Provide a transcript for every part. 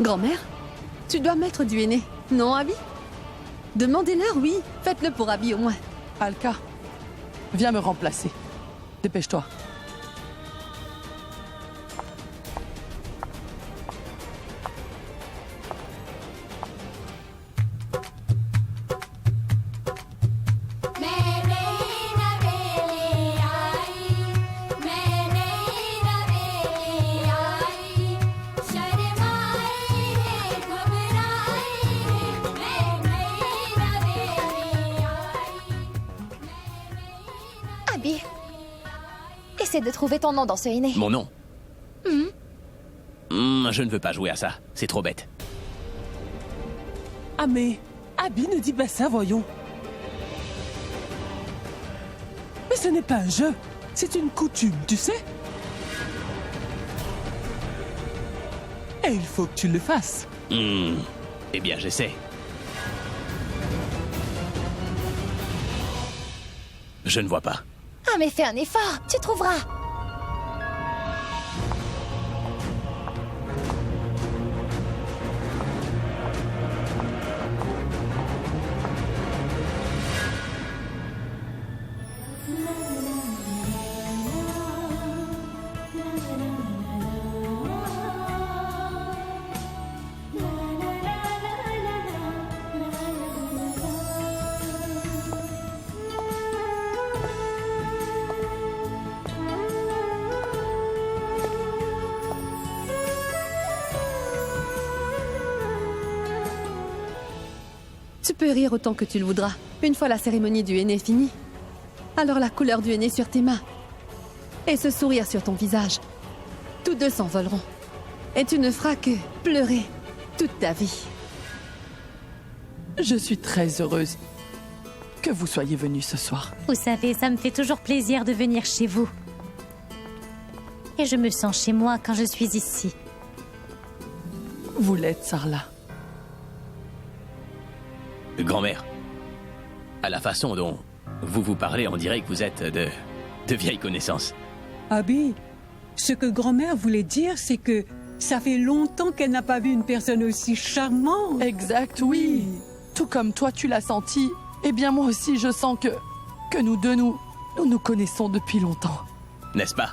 Grand-mère, tu dois mettre du henné, non, Abby? Demandez-leur, oui. Faites-le pour Abby au moins. Alka, viens me remplacer. Dépêche-toi. Abby, essaie de trouver ton nom dans ce henné. Mon nom Je ne veux pas jouer à ça. C'est trop bête. Ah mais, Abby ne dit pas ça, voyons. Mais ce n'est pas un jeu, c'est une coutume, tu sais. Et il faut que tu le fasses. Eh bien, j'essaie. Je ne vois pas. Ah mais fais un effort, tu trouveras. Tu peux rire autant que tu le voudras. Une fois la cérémonie du henné finie, alors la couleur du henné sur tes mains et ce sourire sur ton visage, tous deux s'envoleront. Et tu ne feras que pleurer toute ta vie. Je suis très heureuse que vous soyez venus ce soir. Vous savez, ça me fait toujours plaisir de venir chez vous. Et je me sens chez moi quand je suis ici. Vous l'êtes, Sarla. Grand-mère, à la façon dont vous vous parlez, on dirait que vous êtes de vieilles connaissances. Abby, ce que grand-mère voulait dire, c'est que ça fait longtemps qu'elle n'a pas vu une personne aussi charmante. Exact, oui. Tout comme toi, tu l'as senti. Eh bien, moi aussi, je sens que nous deux, nous connaissons depuis longtemps. N'est-ce pas?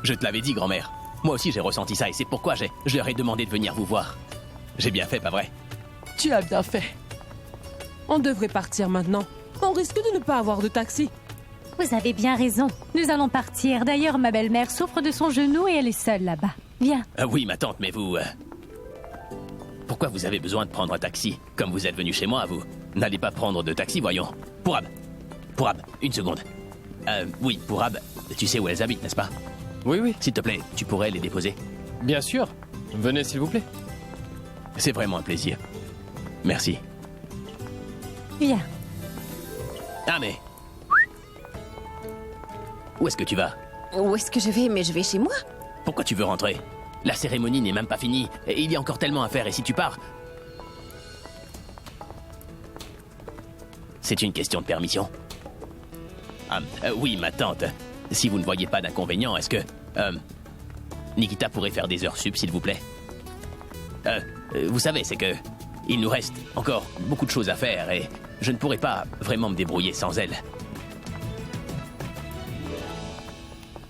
Je te l'avais dit, grand-mère. Moi aussi, j'ai ressenti ça et c'est pourquoi je leur ai demandé de venir vous voir. J'ai bien fait, pas vrai? Tu as bien fait. On devrait partir maintenant. On risque de ne pas avoir de taxi. Vous avez bien raison. Nous allons partir. D'ailleurs, ma belle-mère souffre de son genou et elle est seule là-bas. Viens. Oui, ma tante, mais vous... Pourquoi vous avez besoin de prendre un taxi? Comme vous êtes venu chez moi, vous n'allez pas prendre de taxi, voyons. Pourab, une seconde. Oui, Pourab, tu sais où elles habitent, n'est-ce pas? Oui, oui. S'il te plaît, tu pourrais les déposer? Bien sûr. Venez, s'il vous plaît. C'est vraiment un plaisir. Merci. Viens. Ah, mais... Où est-ce que tu vas? Où est-ce que je vais? Mais je vais chez moi. Pourquoi tu veux rentrer? La cérémonie n'est même pas finie. Et il y a encore tellement à faire, et si tu pars... C'est une question de permission. Oui, ma tante. Si vous ne voyez pas d'inconvénient, est-ce que... Nikita pourrait faire des heures sup, s'il vous plaît? Vous savez, c'est que... Il nous reste encore beaucoup de choses à faire, et je ne pourrais pas vraiment me débrouiller sans elle.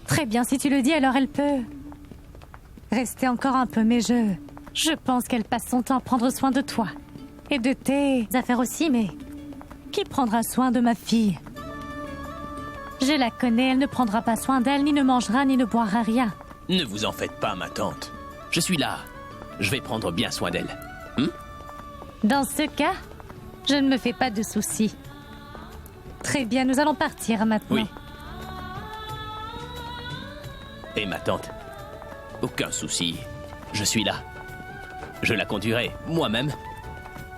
Très bien, si tu le dis, alors elle peut rester encore un peu, mais je pense qu'elle passe son temps à prendre soin de toi. Et de tes affaires aussi, mais qui prendra soin de ma fille? Je la connais, elle ne prendra pas soin d'elle, ni ne mangera, ni ne boira rien. Ne vous en faites pas, ma tante. Je suis là. Je vais prendre bien soin d'elle. Dans ce cas, je ne me fais pas de soucis. Très bien, nous allons partir maintenant. Oui. Et ma tante, aucun souci. Je suis là. Je la conduirai moi-même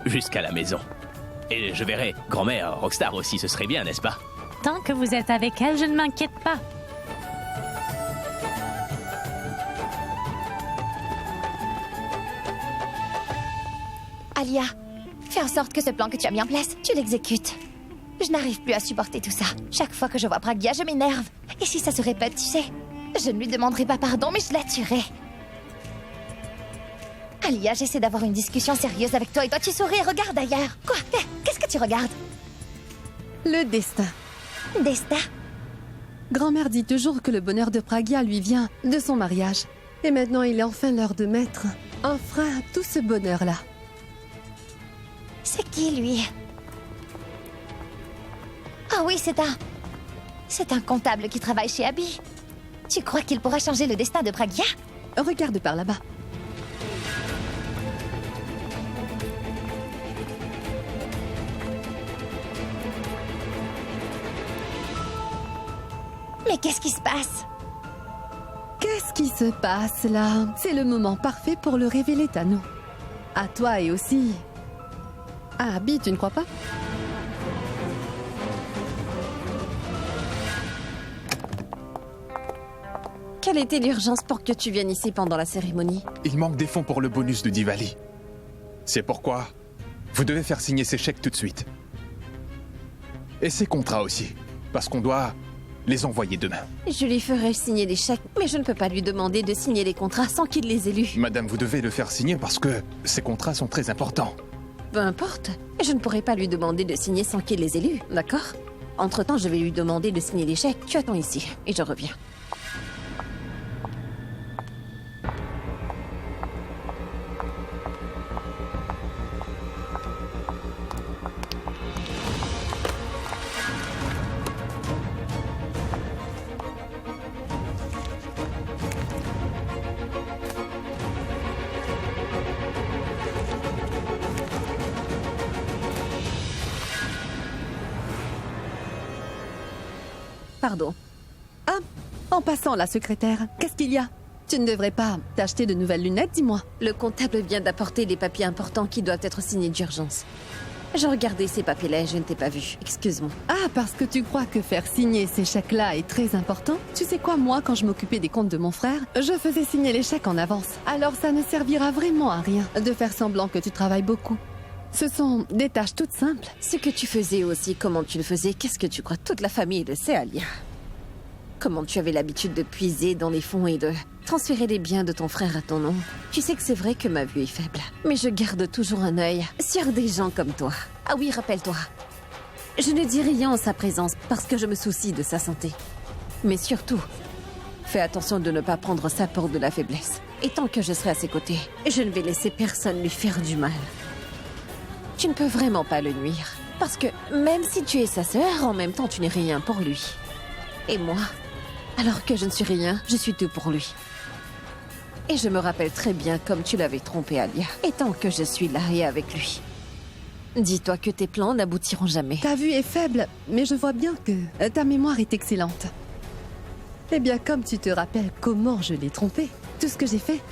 jusqu'à la maison. Et je verrai grand-mère Rockstar aussi, ce serait bien, n'est-ce pas? Tant que vous êtes avec elle, je ne m'inquiète pas. Alia, fais en sorte que ce plan que tu as mis en place, tu l'exécutes. Je n'arrive plus à supporter tout ça. Chaque fois que je vois Pragya, je m'énerve. Et si ça se répète, tu sais, je ne lui demanderai pas pardon, mais je la tuerai. Alia, j'essaie d'avoir une discussion sérieuse avec toi et toi tu souris et regardes ailleurs. Quoi? Qu'est-ce que tu regardes? Le destin. Destin? Grand-mère dit toujours que le bonheur de Pragia lui vient de son mariage. Et maintenant, il est enfin l'heure de mettre un frein à tout ce bonheur-là. C'est qui, lui? Ah oui, c'est un comptable qui travaille chez Abby. Tu crois qu'il pourra changer le destin de Pragia? Regarde par là-bas. Mais qu'est-ce qui se passe? Qu'est-ce qui se passe là? C'est le moment parfait pour le révéler à nous. À toi et aussi... à Abby, tu ne crois pas? Quelle était l'urgence pour que tu viennes ici pendant la cérémonie? Il manque des fonds pour le bonus de Diwali. C'est pourquoi vous devez faire signer ces chèques tout de suite. Et ces contrats aussi, parce qu'on doit les envoyer demain. Je lui ferai signer les chèques, mais je ne peux pas lui demander de signer les contrats sans qu'il les ait lus. Madame, vous devez le faire signer parce que ces contrats sont très importants. Peu importe, je ne pourrai pas lui demander de signer sans qu'il les ait lus, d'accord? Entre-temps, je vais lui demander de signer les chèques. Tu attends ici, et je reviens. Pardon. Ah, en passant, la secrétaire, qu'est-ce qu'il y a? Tu ne devrais pas t'acheter de nouvelles lunettes, dis-moi. Le comptable vient d'apporter des papiers importants qui doivent être signés d'urgence. J'ai regardé ces papiers-là et je ne t'ai pas vu. Excuse-moi. Ah, parce que tu crois que faire signer ces chèques-là est très important? Tu sais quoi, moi, quand je m'occupais des comptes de mon frère, je faisais signer les chèques en avance. Alors ça ne servira vraiment à rien de faire semblant que tu travailles beaucoup. Ce sont des tâches toutes simples. Ce que tu faisais aussi, comment tu le faisais, qu'est-ce que tu crois? Toute la famille le sait, Alia. Comment tu avais l'habitude de puiser dans les fonds et de transférer les biens de ton frère à ton nom. Tu sais que c'est vrai que ma vue est faible, mais je garde toujours un œil sur des gens comme toi. Ah oui, rappelle-toi. Je ne dis rien en sa présence parce que je me soucie de sa santé. Mais surtout, fais attention de ne pas prendre ça pour de la faiblesse. Et tant que je serai à ses côtés, je ne vais laisser personne lui faire du mal. Tu ne peux vraiment pas le nuire. Parce que même si tu es sa sœur, en même temps tu n'es rien pour lui. Et moi, alors que je ne suis rien, je suis tout pour lui. Et je me rappelle très bien comme tu l'avais trompé, Alia. Et tant que je suis là et avec lui. Dis-toi que tes plans n'aboutiront jamais. Ta vue est faible, mais je vois bien que ta mémoire est excellente. Eh bien, comme tu te rappelles comment je l'ai trompé, tout ce que j'ai fait.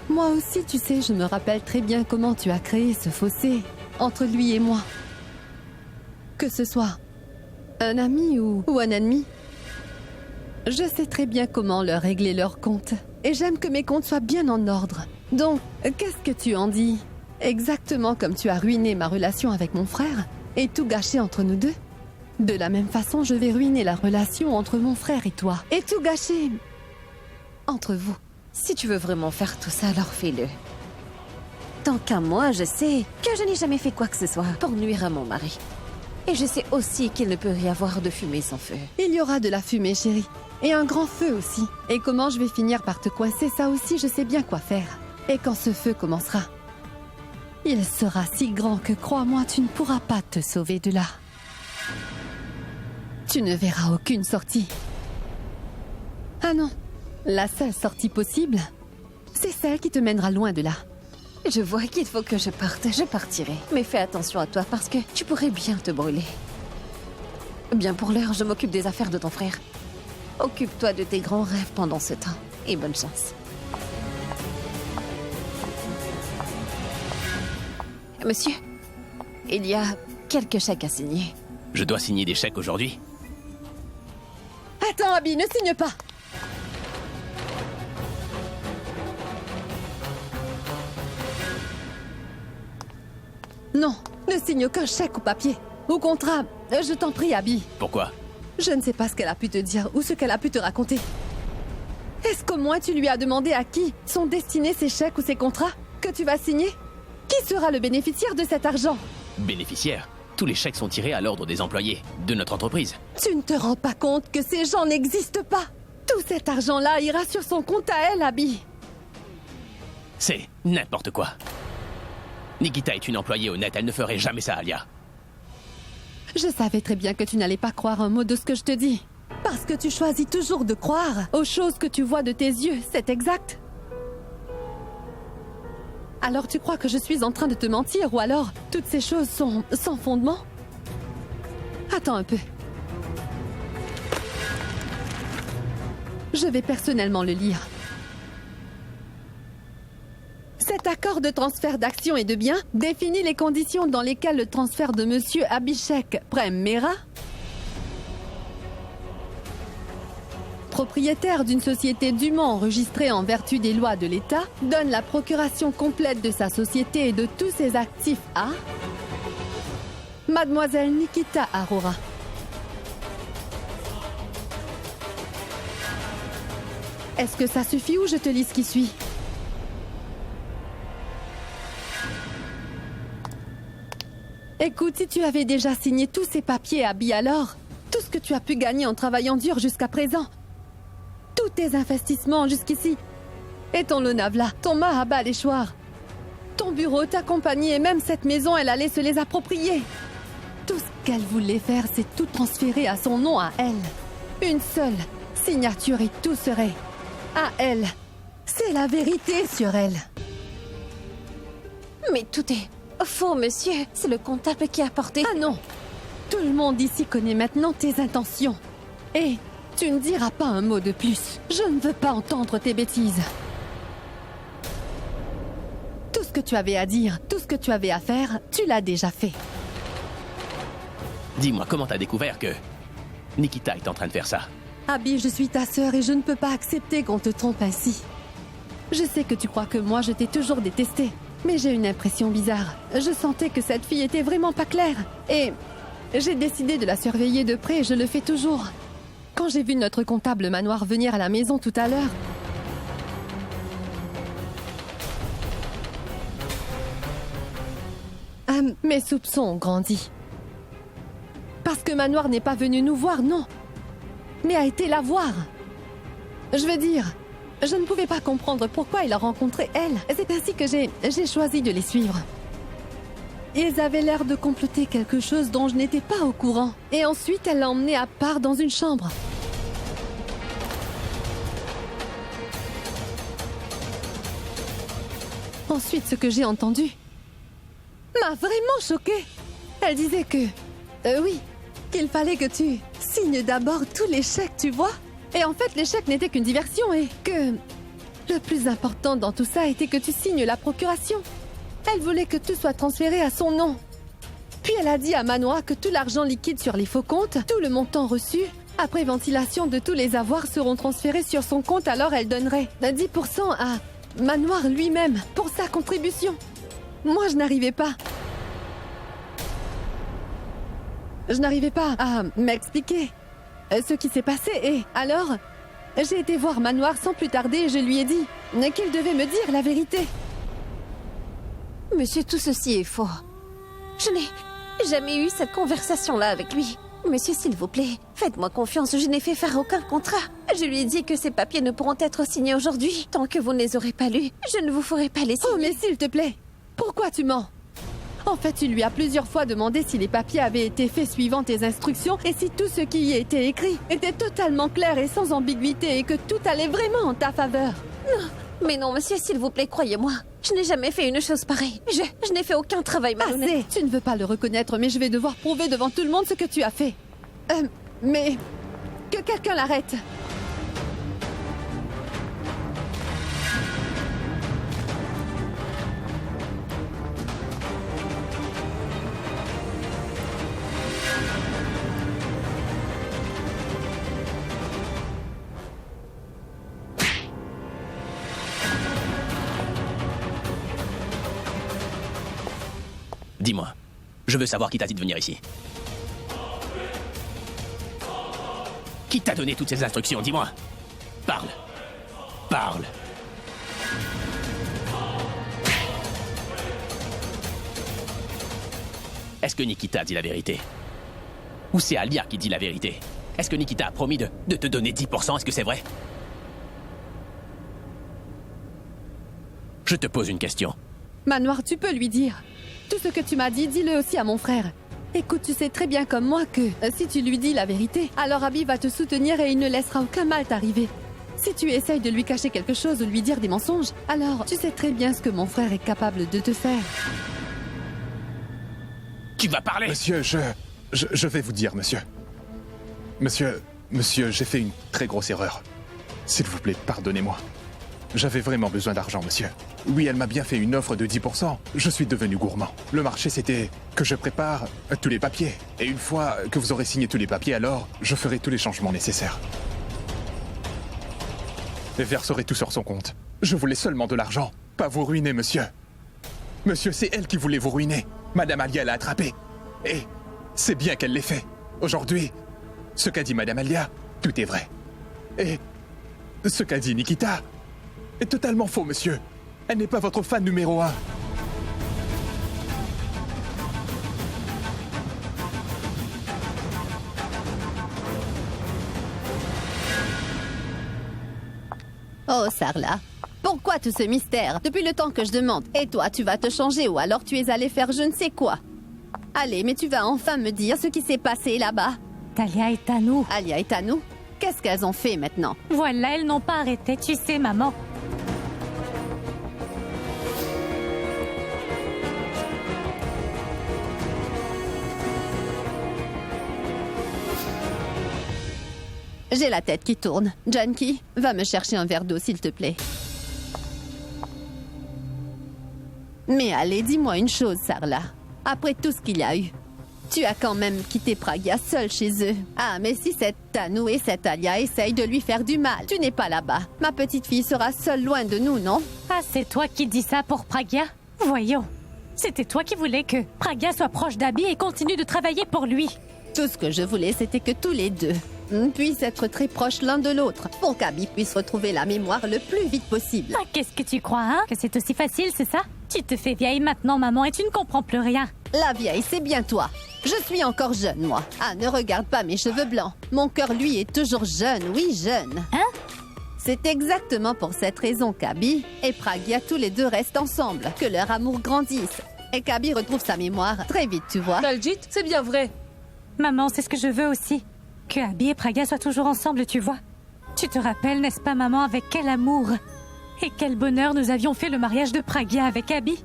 Moi aussi, tu sais, je me rappelle très bien comment tu as créé ce fossé entre lui et moi. Que ce soit un ami ou un ennemi. Je sais très bien comment leur régler leurs comptes. Et j'aime que mes comptes soient bien en ordre. Donc, qu'est-ce que tu en dis? Exactement comme tu as ruiné ma relation avec mon frère et tout gâché entre nous deux. De la même façon, je vais ruiner la relation entre mon frère et toi. Et tout gâcher entre vous. Si tu veux vraiment faire tout ça, alors fais-le. Tant qu'à moi, je sais que je n'ai jamais fait quoi que ce soit pour nuire à mon mari. Et je sais aussi qu'il ne peut y avoir de fumée sans feu. Il y aura de la fumée, chérie. Et un grand feu aussi. Et comment je vais finir par te coincer, ça aussi, je sais bien quoi faire. Et quand ce feu commencera, il sera si grand que, crois-moi, tu ne pourras pas te sauver de là. Tu ne verras aucune sortie. Ah non, la seule sortie possible, c'est celle qui te mènera loin de là. Je vois qu'il faut que je parte, je partirai. Mais fais attention à toi parce que tu pourrais bien te brûler. Bien pour l'heure, je m'occupe des affaires de ton frère. Occupe-toi de tes grands rêves pendant ce temps. Et bonne chance. Monsieur, il y a quelques chèques à signer. Je dois signer des chèques aujourd'hui? Attends, Abby, ne signe pas! Non, ne signe aucun chèque ou papier. Ou contrat, je t'en prie, Abby. Pourquoi? Je ne sais pas ce qu'elle a pu te dire ou ce qu'elle a pu te raconter. Est-ce qu'au moins tu lui as demandé à qui sont destinés ces chèques ou ces contrats que tu vas signer? Qui sera le bénéficiaire de cet argent? Bénéficiaire? Tous les chèques sont tirés à l'ordre des employés de notre entreprise. Tu ne te rends pas compte que ces gens n'existent pas? Tout cet argent-là ira sur son compte à elle, Abby. C'est n'importe quoi. Nikita est une employée honnête, elle ne ferait jamais ça, Alia. Je savais très bien que tu n'allais pas croire un mot de ce que je te dis. Parce que tu choisis toujours de croire aux choses que tu vois de tes yeux, c'est exact. Alors tu crois que je suis en train de te mentir, ou alors toutes ces choses sont sans fondement? Attends un peu. Je vais personnellement le lire. Cet accord de transfert d'actions et de biens définit les conditions dans lesquelles le transfert de Monsieur Abhishek Prem Mehra, propriétaire d'une société dûment enregistrée en vertu des lois de l'État, donne la procuration complète de sa société et de tous ses actifs à Mademoiselle Nikita Arora. Est-ce que ça suffit ou je te lis ce qui suit? Écoute, si tu avais déjà signé tous ces papiers, Abby, alors, tout ce que tu as pu gagner en travaillant dur jusqu'à présent, tous tes investissements jusqu'ici, et ton Lonavala, ton Mahabaleshwar, ton bureau, ta compagnie et même cette maison, elle allait se les approprier. Tout ce qu'elle voulait faire, c'est tout transférer à son nom, à elle. Une seule signature et tout serait à elle. C'est la vérité sur elle. Mais tout est faux, monsieur. C'est le comptable qui a apporté... Ah non! Tout le monde ici connaît maintenant tes intentions. Et tu ne diras pas un mot de plus. Je ne veux pas entendre tes bêtises. Tout ce que tu avais à dire, tout ce que tu avais à faire, tu l'as déjà fait. Dis-moi, comment t'as découvert que Nikita est en train de faire ça? Abby, je suis ta sœur et je ne peux pas accepter qu'on te trompe ainsi. Je sais que tu crois que moi, je t'ai toujours détesté. Mais j'ai une impression bizarre. Je sentais que cette fille était vraiment pas claire. Et j'ai décidé de la surveiller de près et je le fais toujours. Quand j'ai vu notre comptable manoir venir à la maison tout à l'heure, mes soupçons ont grandi. Parce que Manoir n'est pas venu nous voir, non. Mais a été la voir. Je veux dire, je ne pouvais pas comprendre pourquoi il a rencontré elle. C'est ainsi que j'ai choisi de les suivre. Ils avaient l'air de comploter quelque chose dont je n'étais pas au courant. Et ensuite, elle l'a emmené à part dans une chambre. Ensuite, ce que j'ai entendu m'a vraiment choquée. Elle disait que... oui, qu'il fallait que tu signes d'abord tous les chèques, tu vois. Et en fait, les chèques n'étaient qu'une diversion et que... le plus important dans tout ça était que tu signes la procuration. Elle voulait que tout soit transféré à son nom. Puis elle a dit à Manoir que tout l'argent liquide sur les faux comptes, tout le montant reçu, après ventilation de tous les avoirs seront transférés sur son compte, alors elle donnerait 10% à Manoir lui-même pour sa contribution. Moi, je n'arrivais pas. Je n'arrivais pas à m'expliquer ce qui s'est passé et alors, j'ai été voir Manoir sans plus tarder et je lui ai dit qu'il devait me dire la vérité. Monsieur, tout ceci est faux. Je n'ai jamais eu cette conversation-là avec lui. Monsieur, s'il vous plaît, faites-moi confiance, je n'ai fait faire aucun contrat. Je lui ai dit que ces papiers ne pourront être signés aujourd'hui. Tant que vous ne les aurez pas lus, je ne vous ferai pas les signer. Oh, mais s'il te plaît, pourquoi tu mens? En fait, tu lui as plusieurs fois demandé si les papiers avaient été faits suivant tes instructions et si tout ce qui y était écrit était totalement clair et sans ambiguïté et que tout allait vraiment en ta faveur. Non, mais non, monsieur, s'il vous plaît, croyez-moi. Je n'ai jamais fait une chose pareille. Je n'ai fait aucun travail malhonnête. Assez, tu ne veux pas le reconnaître, mais je vais devoir prouver devant tout le monde ce que tu as fait. Mais... que quelqu'un l'arrête. Dis-moi, je veux savoir qui t'a dit de venir ici. Qui t'a donné toutes ces instructions, dis-moi. Parle. Parle. Est-ce que Nikita dit la vérité? Ou c'est Alia qui dit la vérité? Est-ce que Nikita a promis de te donner 10%? Est-ce que c'est vrai? Je te pose une question. Manoir, tu peux lui dire. Tout ce que tu m'as dit, dis-le aussi à mon frère. Écoute, tu sais très bien comme moi que si tu lui dis la vérité, alors Abby va te soutenir et il ne laissera aucun mal t'arriver. Si tu essayes de lui cacher quelque chose ou lui dire des mensonges, alors tu sais très bien ce que mon frère est capable de te faire. Tu vas parler? Monsieur, je vais vous dire, monsieur. Monsieur, j'ai fait une très grosse erreur. S'il vous plaît, pardonnez-moi. J'avais vraiment besoin d'argent, monsieur. Oui, elle m'a bien fait une offre de 10%. Je suis devenu gourmand. Le marché, c'était que je prépare tous les papiers. Et une fois que vous aurez signé tous les papiers, alors je ferai tous les changements nécessaires. Et verserai tout sur son compte. Je voulais seulement de l'argent, pas vous ruiner, monsieur. Monsieur, c'est elle qui voulait vous ruiner. Madame Alia l'a attrapée. Et c'est bien qu'elle l'ait fait. Aujourd'hui, ce qu'a dit Madame Alia, tout est vrai. Et ce qu'a dit Nikita est totalement faux, monsieur. Elle n'est pas votre fan numéro 1. Oh, Sarla, pourquoi tout ce mystère? Depuis le temps que je demande. Et toi, tu vas te changer ou alors tu es allé faire je ne sais quoi. Allez, mais tu vas enfin me dire ce qui s'est passé là-bas. Talia et Tanou. Alia et Tanou, qu'est-ce qu'elles ont fait maintenant? Voilà, elles n'ont pas arrêté, tu sais, maman. J'ai la tête qui tourne. Janky, va me chercher un verre d'eau, s'il te plaît. Mais allez, dis-moi une chose, Sarla. Après tout ce qu'il y a eu, tu as quand même quitté Pragya seule chez eux. Ah, mais si cette Tanou et cette Alia essayent de lui faire du mal, tu n'es pas là-bas. Ma petite fille sera seule loin de nous, non? Ah, c'est toi qui dis ça pour Pragya? Voyons. C'était toi qui voulais que Pragya soit proche d'Abby et continue de travailler pour lui. Tout ce que je voulais, c'était que tous les deux puissent être très proches l'un de l'autre pour qu'Abby puisse retrouver la mémoire le plus vite possible. Ah, qu'est-ce que tu crois, hein? Que c'est aussi facile, c'est ça? Tu te fais vieille maintenant, maman, et tu ne comprends plus rien. La vieille, c'est bien toi. Je suis encore jeune, moi. Ah, ne regarde pas mes cheveux blancs. Mon cœur, lui, est toujours jeune, oui, jeune. Hein? C'est exactement pour cette raison qu'Abby et Pragya, tous les deux, restent ensemble. Que leur amour grandisse. Et qu'Abby retrouve sa mémoire très vite, tu vois. Daljit, c'est bien vrai. Maman, c'est ce que je veux aussi. Que Abby et Pragya soient toujours ensemble, tu vois. Tu te rappelles, n'est-ce pas, maman, avec quel amour et quel bonheur nous avions fait le mariage de Pragya avec Abby.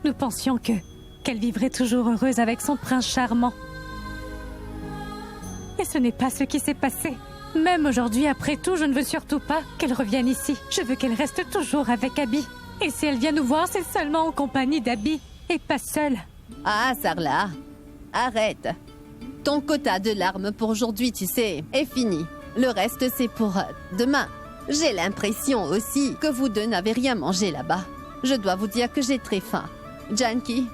Nous pensions qu'elle vivrait toujours heureuse avec son prince charmant. Et ce n'est pas ce qui s'est passé. Même aujourd'hui, après tout, je ne veux surtout pas qu'elle revienne ici. Je veux qu'elle reste toujours avec Abby. Et si elle vient nous voir, c'est seulement en compagnie d'Abby, et pas seule. Ah, Sarla, arrête. Ton quota de larmes pour aujourd'hui, tu sais, est fini. Le reste, c'est pour demain. J'ai l'impression aussi que vous deux n'avez rien mangé là-bas. Je dois vous dire que j'ai très faim. Janky,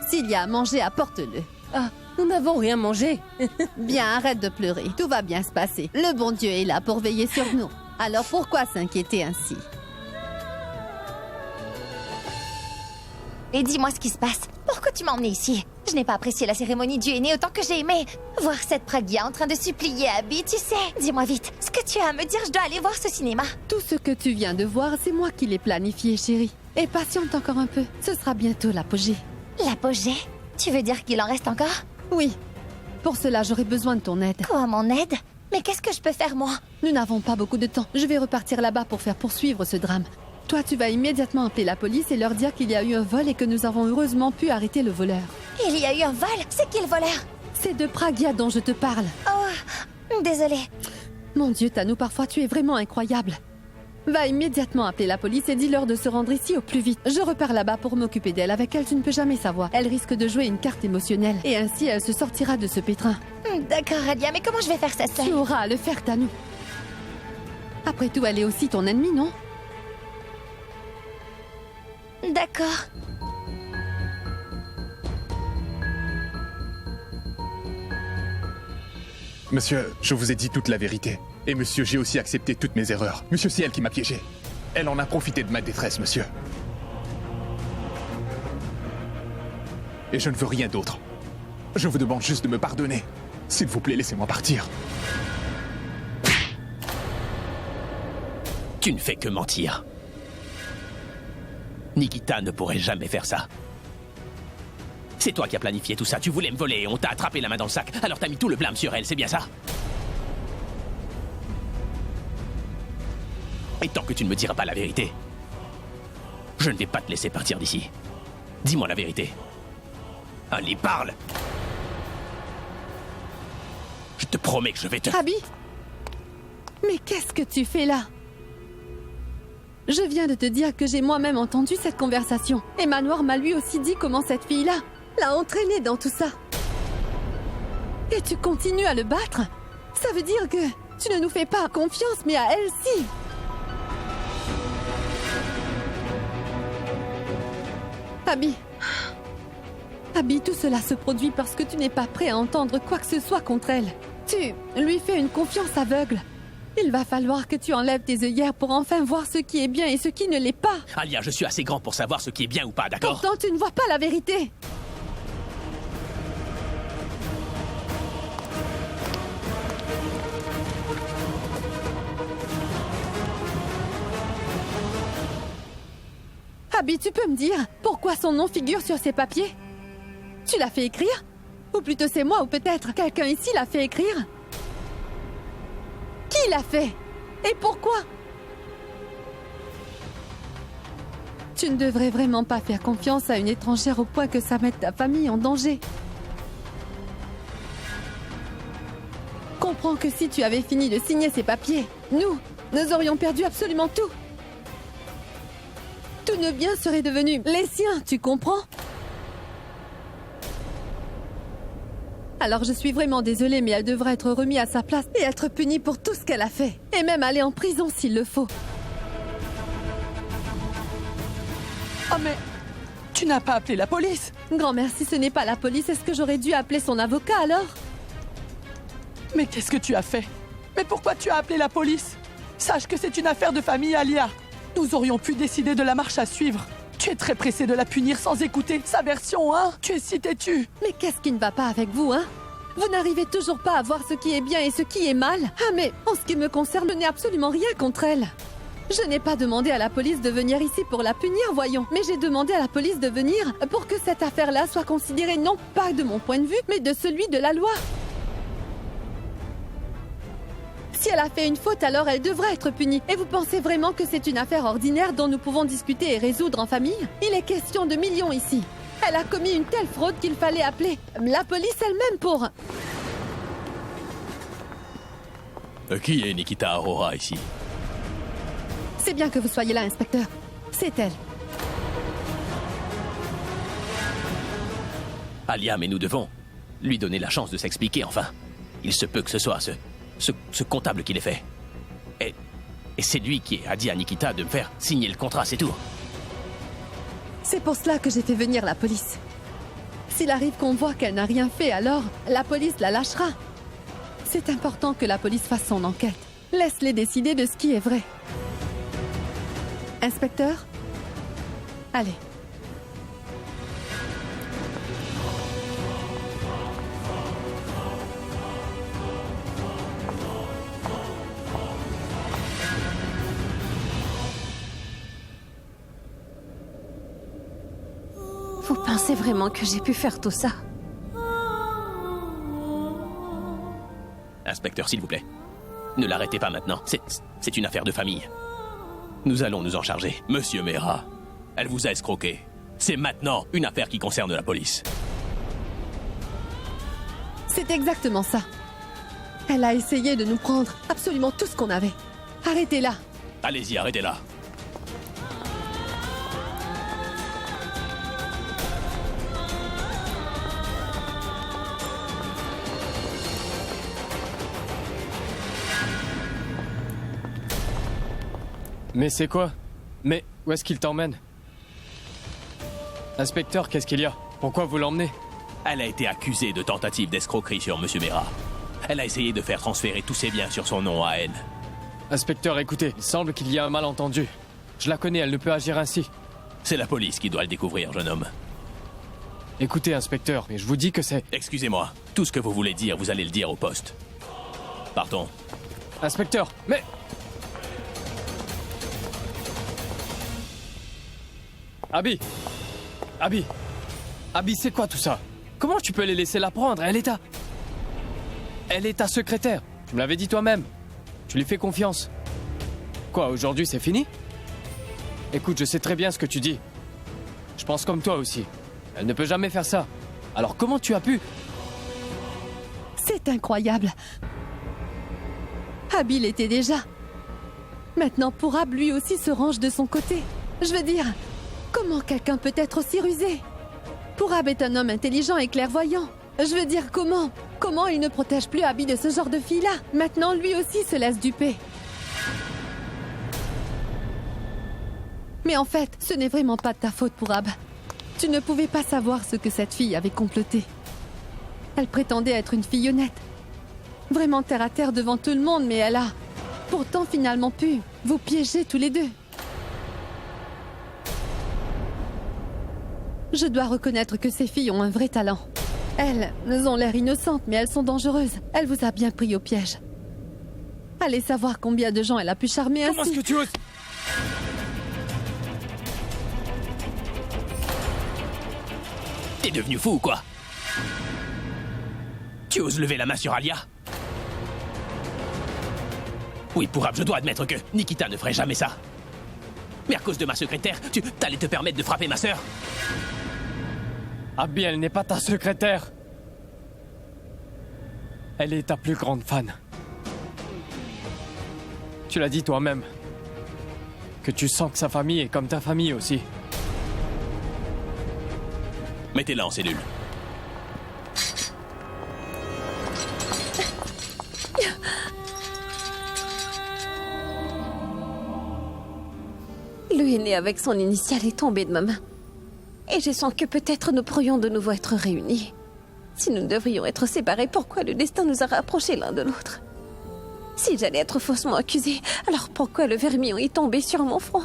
s'il y a à manger, apporte-le. Ah, nous n'avons rien mangé. Bien, arrête de pleurer. Tout va bien se passer. Le bon Dieu est là pour veiller sur nous. Alors pourquoi s'inquiéter ainsi? Et dis-moi ce qui se passe. Pourquoi tu m'as emmené ici? Je n'ai pas apprécié la cérémonie du aîné autant que j'ai aimé. Voir cette Pragya en train de supplier Abby, tu sais. Dis-moi vite, ce que tu as à me dire, je dois aller voir ce cinéma. Tout ce que tu viens de voir, c'est moi qui l'ai planifié, chérie. Et patiente encore un peu. Ce sera bientôt l'apogée. L'apogée? Tu veux dire qu'il en reste encore? Oui. Pour cela, j'aurai besoin de ton aide. Quoi, mon aide? Mais qu'est-ce que je peux faire, moi? Nous n'avons pas beaucoup de temps. Je vais repartir là-bas pour faire poursuivre ce drame. Toi, tu vas immédiatement appeler la police et leur dire qu'il y a eu un vol et que nous avons heureusement pu arrêter le voleur. Il y a eu un vol? C'est qui le voleur? C'est de Pragya dont je te parle. Oh, désolée. Mon Dieu, Tanou, parfois tu es vraiment incroyable. Va immédiatement appeler la police et dis-leur de se rendre ici au plus vite. Je repars là-bas pour m'occuper d'elle. Avec elle, tu ne peux jamais savoir. Elle risque de jouer une carte émotionnelle. Et ainsi, elle se sortira de ce pétrin. D'accord, Alia, mais comment je vais faire ça seule? Tu auras à le faire, Tanou. Après tout, elle est aussi ton ennemie, non? D'accord. Monsieur, je vous ai dit toute la vérité. Et monsieur, j'ai aussi accepté toutes mes erreurs. Monsieur, c'est elle qui m'a piégé. Elle en a profité de ma détresse, monsieur. Et je ne veux rien d'autre. Je vous demande juste de me pardonner. S'il vous plaît, laissez-moi partir. Tu ne fais que mentir. Nikita ne pourrait jamais faire ça. C'est toi qui as planifié tout ça. Tu voulais me voler et on t'a attrapé la main dans le sac. Alors t'as mis tout le blâme sur elle, c'est bien ça? Et tant que tu ne me diras pas la vérité, je ne vais pas te laisser partir d'ici. Dis-moi la vérité. Allez, parle! Je te promets que je vais te... Abby? Mais qu'est-ce que tu fais là? Je viens de te dire que j'ai moi-même entendu cette conversation. Et Manoir m'a lui aussi dit comment cette fille-là l'a entraîné dans tout ça. Et tu continues à le battre? Ça veut dire que tu ne nous fais pas confiance, mais à elle si. Abby. Abby, tout cela se produit parce que tu n'es pas prêt à entendre quoi que ce soit contre elle. Tu lui fais une confiance aveugle. Il va falloir que tu enlèves tes œillères pour enfin voir ce qui est bien et ce qui ne l'est pas. Alia, je suis assez grand pour savoir ce qui est bien ou pas, d'accord? Pourtant, tu ne vois pas la vérité. Abby, tu peux me dire pourquoi son nom figure sur ces papiers? Tu l'as fait écrire? Ou plutôt c'est moi ou peut-être quelqu'un ici l'a fait écrire? Qui l'a fait? Et pourquoi? Tu ne devrais vraiment pas faire confiance à une étrangère au point que ça mette ta famille en danger. Comprends que si tu avais fini de signer ces papiers, nous aurions perdu absolument tout. Tous nos biens seraient devenus les siens, tu comprends? Alors je suis vraiment désolée, mais elle devra être remise à sa place et être punie pour tout ce qu'elle a fait. Et même aller en prison s'il le faut. Oh mais... Tu n'as pas appelé la police? Grand-mère, si ce n'est pas la police, est-ce que j'aurais dû appeler son avocat alors? Mais qu'est-ce que tu as fait? Mais pourquoi tu as appelé la police? Sache que c'est une affaire de famille, Alia. Nous aurions pu décider de la marche à suivre. Tu es très pressé de la punir sans écouter sa version, hein? Tu es si têtu. Mais qu'est-ce qui ne va pas avec vous, hein? Vous n'arrivez toujours pas à voir ce qui est bien et ce qui est mal? Ah mais, en ce qui me concerne, je n'ai absolument rien contre elle. Je n'ai pas demandé à la police de venir ici pour la punir, voyons. Mais j'ai demandé à la police de venir pour que cette affaire-là soit considérée non pas de mon point de vue, mais de celui de la loi. Si elle a fait une faute, alors elle devrait être punie. Et vous pensez vraiment que c'est une affaire ordinaire dont nous pouvons discuter et résoudre en famille? Il est question de millions ici. Elle a commis une telle fraude qu'il fallait appeler la police elle-même pour... Qui est Nikita Aurora ici? C'est bien que vous soyez là, inspecteur. C'est elle. Alia, mais nous devons lui donner la chance de s'expliquer, enfin. Il se peut que ce soit ce comptable qui l'ait fait. Et c'est lui qui a dit à Nikita de me faire signer le contrat, c'est tout. C'est pour cela que j'ai fait venir la police. S'il arrive qu'on voit qu'elle n'a rien fait, alors la police la lâchera. C'est important que la police fasse son enquête. Laisse-les décider de ce qui est vrai. Inspecteur? Allez. Vous pensez vraiment que j'ai pu faire tout ça? Inspecteur, s'il vous plaît. Ne l'arrêtez pas maintenant. C'est une affaire de famille. Nous allons nous en charger. Monsieur Mera, elle vous a escroqué. C'est maintenant une affaire qui concerne la police. C'est exactement ça. Elle a essayé de nous prendre absolument tout ce qu'on avait. Arrêtez-la. Allez-y, arrêtez-la. Mais c'est quoi? Mais où est-ce qu'il t'emmène? Inspecteur, qu'est-ce qu'il y a? Pourquoi vous l'emmenez? Elle a été accusée de tentative d'escroquerie sur Monsieur Mera. Elle a essayé de faire transférer tous ses biens sur son nom à elle. Inspecteur, écoutez, il semble qu'il y a un malentendu. Je la connais, elle ne peut agir ainsi. C'est la police qui doit le découvrir, jeune homme. Écoutez, inspecteur, mais je vous dis que c'est... Excusez-moi, tout ce que vous voulez dire, vous allez le dire au poste. Partons. Inspecteur, mais... Abby Abby Abby, c'est quoi tout ça? Comment tu peux les laisser la prendre? Elle est ta secrétaire. Tu me l'avais dit toi-même. Tu lui fais confiance. Quoi, aujourd'hui c'est fini? Écoute, je sais très bien ce que tu dis. Je pense comme toi aussi. Elle ne peut jamais faire ça. Alors comment tu as pu? C'est incroyable. Abby l'était déjà. Maintenant, Pourab lui aussi se range de son côté. Je veux dire, comment quelqu'un peut être aussi rusé? Pourab est un homme intelligent et clairvoyant. Je veux dire, comment il ne protège plus Abby de ce genre de fille-là? Maintenant, lui aussi se laisse duper. Mais en fait, ce n'est vraiment pas de ta faute, Pourab. Tu ne pouvais pas savoir ce que cette fille avait comploté. Elle prétendait être une fille honnête. Vraiment terre à terre devant tout le monde, mais elle a pourtant finalement pu vous piéger tous les deux. Je dois reconnaître que ces filles ont un vrai talent. Elles ont l'air innocentes, mais elles sont dangereuses. Elle vous a bien pris au piège. Allez savoir combien de gens elle a pu charmer ainsi. Comment est-ce que tu oses? T'es devenu fou ou quoi? Tu oses lever la main sur Alia? Oui, Pourab, je dois admettre que Nikita ne ferait jamais ça. Mais à cause de ma secrétaire, tu t'allais te permettre de frapper ma sœur? Abby, elle n'est pas ta secrétaire. Elle est ta plus grande fan. Tu l'as dit toi-même. Que tu sens que sa famille est comme ta famille aussi. Mettez-la en cellule. Le aîné avec son initiale est tombé de ma main. Et je sens que peut-être nous pourrions de nouveau être réunis. Si nous devrions être séparés, pourquoi le destin nous a rapprochés l'un de l'autre? Si j'allais être faussement accusée, alors pourquoi le vermillon est tombé sur mon front?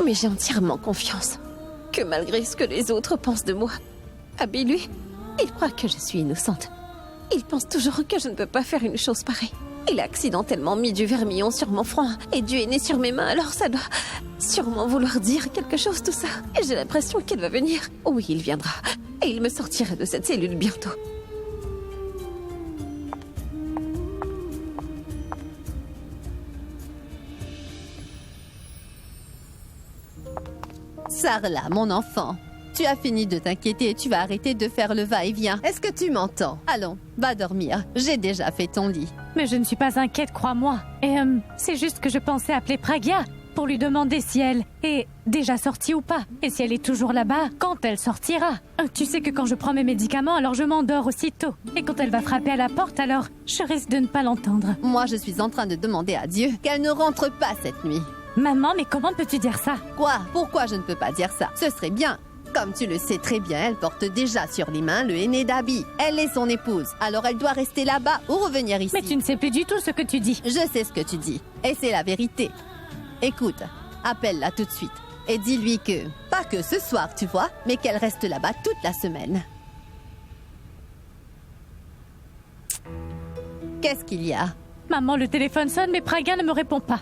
Mais j'ai entièrement confiance que malgré ce que les autres pensent de moi, Abby, lui, il croit que je suis innocente. Il pense toujours que je ne peux pas faire une chose pareille. Il a accidentellement mis du vermillon sur mon front et du henné sur mes mains, alors ça doit sûrement vouloir dire quelque chose tout ça. Et j'ai l'impression qu'il va venir. Oui, il viendra. Et il me sortira de cette cellule bientôt. Sarla, mon enfant, tu as fini de t'inquiéter et tu vas arrêter de faire le va-et-vient. Est-ce que tu m'entends? Allons, va dormir. J'ai déjà fait ton lit. Mais je ne suis pas inquiète, crois-moi. Et c'est juste que je pensais appeler Pragya pour lui demander si elle est déjà sortie ou pas. Et si elle est toujours là-bas, quand elle sortira. Tu sais que quand je prends mes médicaments, alors je m'endors aussitôt. Et quand elle va frapper à la porte, alors je risque de ne pas l'entendre. Moi, je suis en train de demander à Dieu qu'elle ne rentre pas cette nuit. Maman, mais comment peux-tu dire ça? Quoi? Pourquoi je ne peux pas dire ça? Ce serait bien. Comme tu le sais très bien, elle porte déjà sur les mains le henné d'Abby. Elle est son épouse, alors elle doit rester là-bas ou revenir ici. Mais tu ne sais plus du tout ce que tu dis. Je sais ce que tu dis, et c'est la vérité. Écoute, appelle-la tout de suite, et dis-lui que, pas que ce soir, tu vois, mais qu'elle reste là-bas toute la semaine. Qu'est-ce qu'il y a? Maman, le téléphone sonne, mais Pragya ne me répond pas.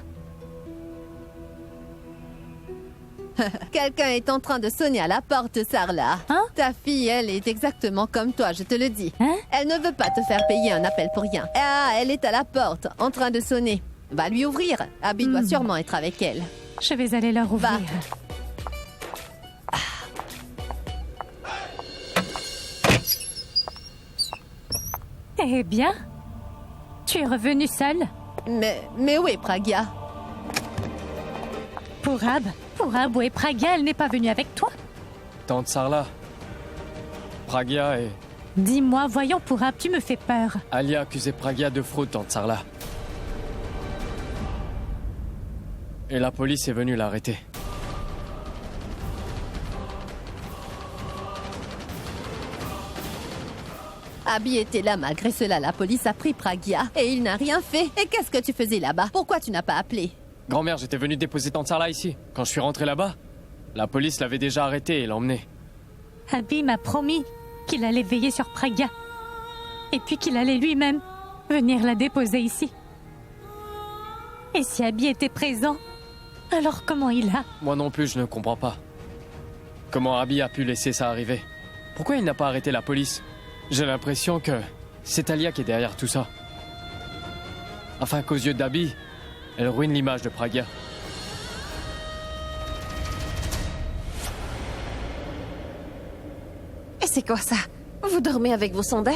Quelqu'un est en train de sonner à la porte, Sarla. Hein? Ta fille, elle est exactement comme toi, je te le dis. Hein? Elle ne veut pas te faire payer un appel pour rien. Ah, elle est à la porte, en train de sonner. Va lui ouvrir. Abby doit sûrement être avec elle. Je vais aller leur ouvrir. Va. Eh bien, tu es revenue seule? Mais où est Pragya? Pourab, où est Pragya? Elle n'est pas venue avec toi? Tante Sarla. Pragya et... Dis-moi, voyons Pourab, tu me fais peur. Alia accusait Pragya de fraude, Tante Sarla. Et la police est venue l'arrêter. Abby était là, malgré cela, la police a pris Pragya et il n'a rien fait. Et qu'est-ce que tu faisais là-bas? Pourquoi tu n'as pas appelé? Grand-mère, j'étais venu déposer Tante Sarla ici. Quand je suis rentré là-bas, la police l'avait déjà arrêté et l'emmené. Abby m'a promis qu'il allait veiller sur Pragya. Et puis qu'il allait lui-même venir la déposer ici. Et si Abby était présent, alors comment il a... Moi non plus, je ne comprends pas. Comment Abby a pu laisser ça arriver? Pourquoi il n'a pas arrêté la police? J'ai l'impression que c'est Alia qui est derrière tout ça. Afin qu'aux yeux d'Abby, elle ruine l'image de Pragya. Et c'est quoi ça? Vous dormez avec vos sandales?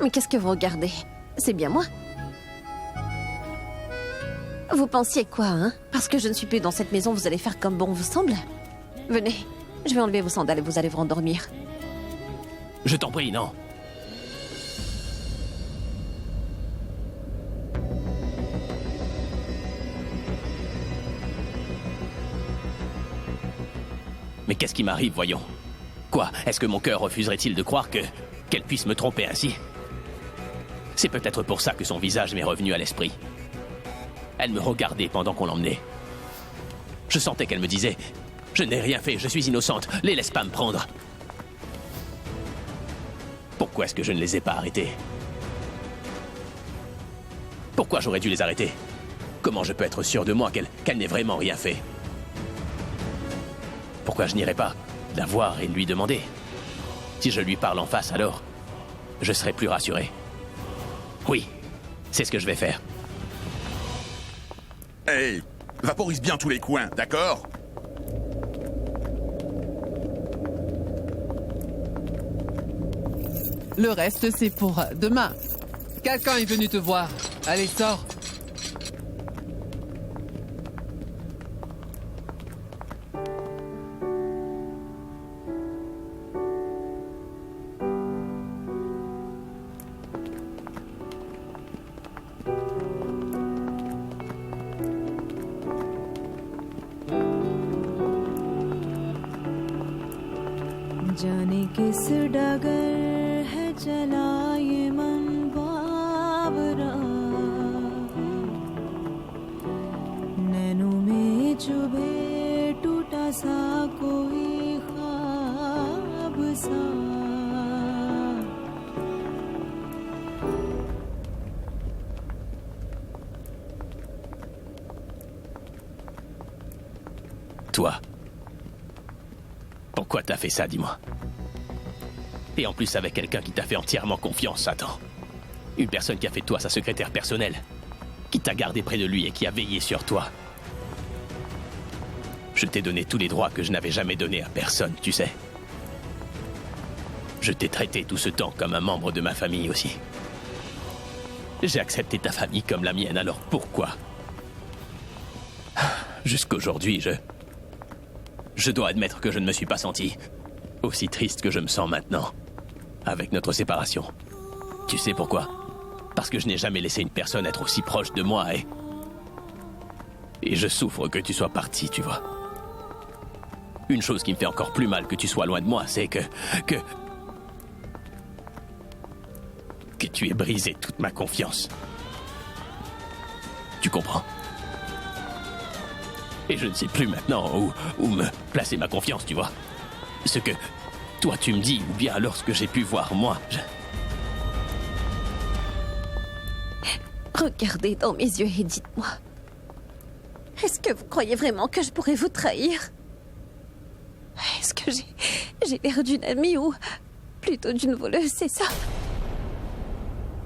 Mais qu'est-ce que vous regardez? C'est bien moi. Vous pensiez quoi, hein? Parce que je ne suis plus dans cette maison, vous allez faire comme bon vous semble? Venez, je vais enlever vos sandales et vous allez vous rendormir. Je t'en prie, non. Mais qu'est-ce qui m'arrive, voyons? Quoi? Est-ce que mon cœur refuserait-il de croire qu'elle puisse me tromper ainsi? C'est peut-être pour ça que son visage m'est revenu à l'esprit. Elle me regardait pendant qu'on l'emmenait. Je sentais qu'elle me disait « Je n'ai rien fait, je suis innocente, les laisse pas me prendre. » Pourquoi est-ce que je ne les ai pas arrêtés? Pourquoi j'aurais dû les arrêter? Comment je peux être sûr de moi qu'elle n'ait vraiment rien fait? Pourquoi je n'irai pas la voir et lui demander? Si je lui parle en face, alors, je serai plus rassuré. Oui, c'est ce que je vais faire. Hey, vaporise bien tous les coins, d'accord? Le reste, c'est pour demain. Quelqu'un est venu te voir. Allez, sors. जाने किस डगर है चला ये मन बावरा नैनों में चुभे टूटा सा कोई ख्वाब सा Toi. Pourquoi t'as fait ça, dis-moi? Et en plus avec quelqu'un qui t'a fait entièrement confiance, Satan. Une personne qui a fait de toi sa secrétaire personnelle. Qui t'a gardé près de lui et qui a veillé sur toi. Je t'ai donné tous les droits que je n'avais jamais donnés à personne, tu sais. Je t'ai traité tout ce temps comme un membre de ma famille aussi. J'ai accepté ta famille comme la mienne, alors pourquoi? Jusqu'aujourd'hui, je dois admettre que je ne me suis pas senti aussi triste que je me sens maintenant, avec notre séparation. Tu sais pourquoi? Parce que je n'ai jamais laissé une personne être aussi proche de moi et je souffre que tu sois parti, tu vois. Une chose qui me fait encore plus mal que tu sois loin de moi, c'est que tu aies brisé toute ma confiance. Tu comprends? Et je ne sais plus maintenant où me placer ma confiance, tu vois. Ce que toi tu me dis, ou bien alors ce que j'ai pu voir moi. Regardez dans mes yeux et dites-moi. Est-ce que vous croyez vraiment que je pourrais vous trahir? Est-ce que j'ai l'air d'une amie ou plutôt d'une voleuse, c'est ça?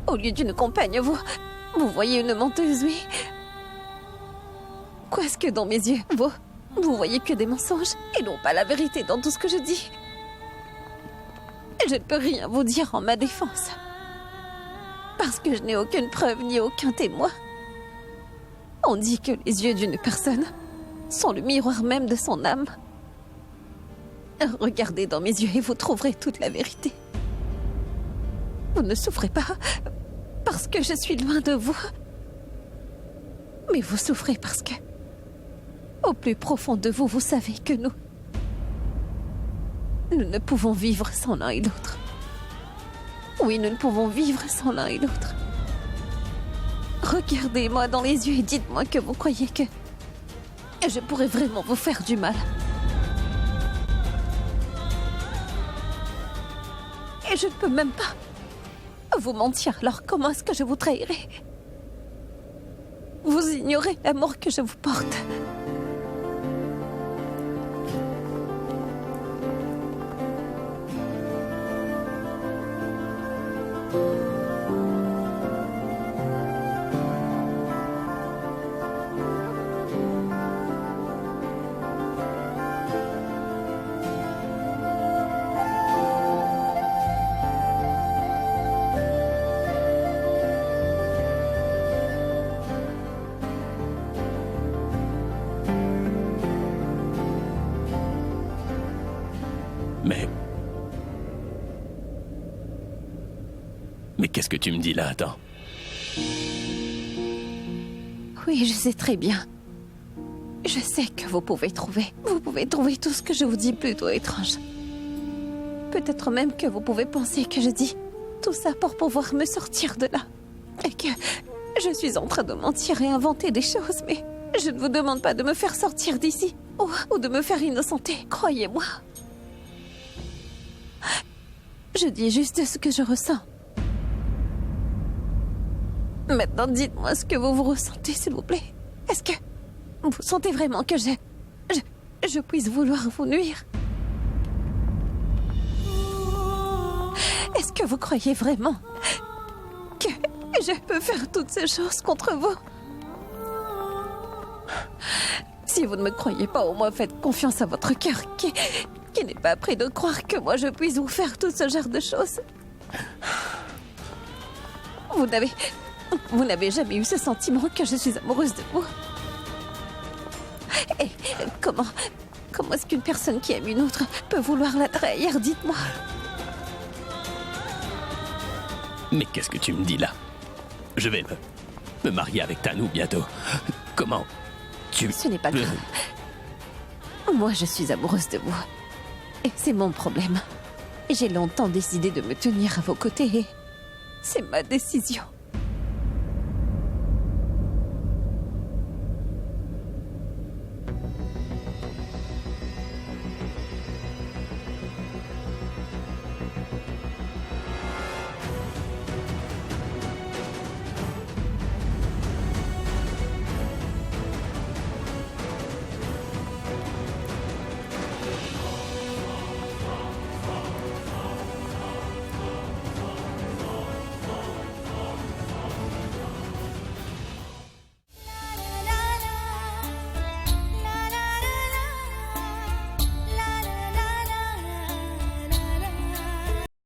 Au lieu d'une compagne, vous voyez une menteuse, oui. Quoi est-ce que dans mes yeux, vous voyez que des mensonges et non pas la vérité dans tout ce que je dis? Je ne peux rien vous dire en ma défense. Parce que je n'ai aucune preuve ni aucun témoin. On dit que les yeux d'une personne sont le miroir même de son âme. Regardez dans mes yeux et vous trouverez toute la vérité. Vous ne souffrez pas parce que je suis loin de vous. Mais vous souffrez parce que Au plus profond de vous, vous savez que nous ne pouvons vivre sans l'un et l'autre. Oui, nous ne pouvons vivre sans l'un et l'autre. Regardez-moi dans les yeux et dites-moi que vous croyez que je pourrais vraiment vous faire du mal. Et je ne peux même pas vous mentir, alors comment est-ce que je vous trahirai? Vous ignorez l'amour que je vous porte. Mais qu'est-ce que tu me dis là, attends? Oui, je sais très bien. Je sais que vous pouvez trouver tout ce que je vous dis plutôt étrange. Peut-être même que vous pouvez penser que je dis tout ça pour pouvoir me sortir de là. Et que je suis en train de mentir et inventer des choses, mais je ne vous demande pas de me faire sortir d'ici ou de me faire innocenter, croyez-moi. Je dis juste ce que je ressens. Maintenant, dites-moi ce que vous ressentez, s'il vous plaît. Est-ce que vous sentez vraiment que je puisse vouloir vous nuire? Est-ce que vous croyez vraiment que je peux faire toutes ces choses contre vous? Si vous ne me croyez pas, au moins faites confiance à votre cœur qui n'est pas prêt de croire que moi je puisse vous faire tout ce genre de choses. Vous n'avez jamais eu ce sentiment que je suis amoureuse de vous? Et comment est-ce qu'une personne qui aime une autre peut vouloir la trahir? Dites-moi. Mais qu'est-ce que tu me dis là? Je vais me marier avec Tanou bientôt. Comment tu... Ce n'est pas grave. Moi, je suis amoureuse de vous. Et c'est mon problème. J'ai longtemps décidé de me tenir à vos côtés et c'est ma décision.